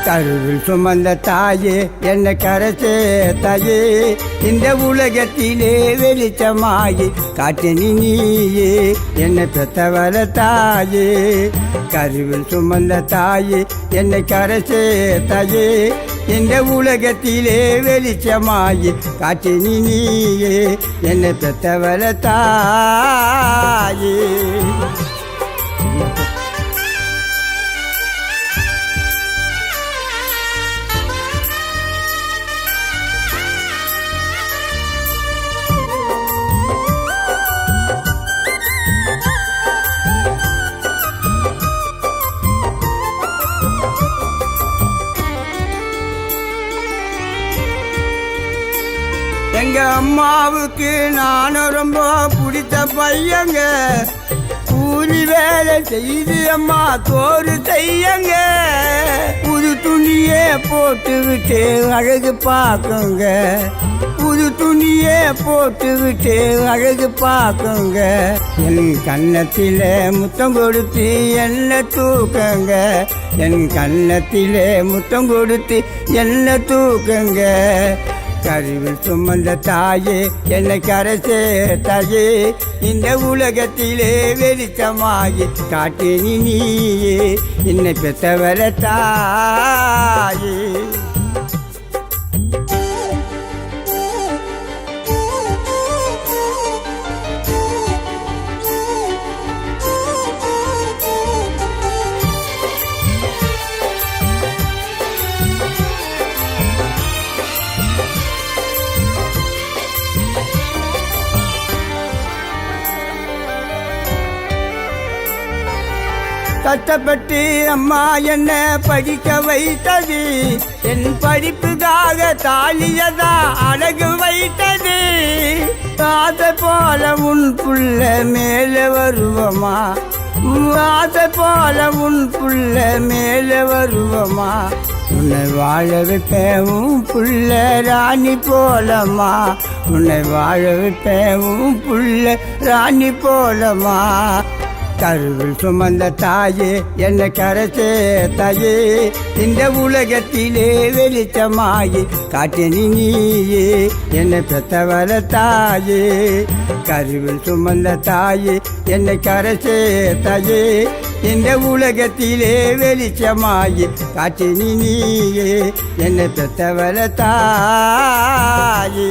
கருவில் சுமந்த தாயே என்னை கரைச்சே தாயே இந்த உலகத்திலே வெளிச்சமாயி காட்டினி நீயே என்னை பெத்தவர தாயே கருவில் சுமந்த தாயே என்னை கரைச்சே தாயே இந்த உலகத்திலே வெளிச்சமாயி காட்டினி நீயே என்னை பெத்தவர தாயே எங்க அம்மாவுக்கு நானும் ரொம்ப பிடித்த பையங்க கூலி வேலை செய்து அம்மா தோறு செய்யங்க புது துணியே போட்டு விட்டு அழகு பார்க்குங்க புது துணியே போட்டு விட்டு அழகு பார்க்குங்க என் கன்னத்தில முத்தம் கொடுத்து என்ன தூக்குங்க என் கன்னத்தில முத்தம் கொடுத்து என்ன தூக்குங்க கருவில் சுமந்த தாயே என்னை கரைச்சே தாயே இந்த உலகத்திலே வெளிச்சமாகி காட்டினி நீயே என்னை பெற்றவர தாயே கஷ்டப்பட்டு அம்மா என்ன படிக்க வைத்தது என் படிப்புக்காக தாலியதா அழகு வைத்தது ஆசை போல உன் புள்ள மேல வருவமா ஆசை போல உன் புள்ள மேல வருவமா உன்னை வாழ வைப்பேன் உன் புள்ள ராணி போலமா உன்னை வாழ வைப்பேன் உன் புள்ள ராணி போலமா கருவில் சுமந்த தாயே என்னை கரைச்சே தாயே இந்த உலகத்திலே வெளிச்சமாயி காட்டினி நீயே என்னை பெத்தவர தாயே கருவில் சுமந்த தாயே என்னை கரைச்சே தாயே இந்த உலகத்திலே வெளிச்சமாயி காட்டினி நீயே என்னை பெத்தவர தாயே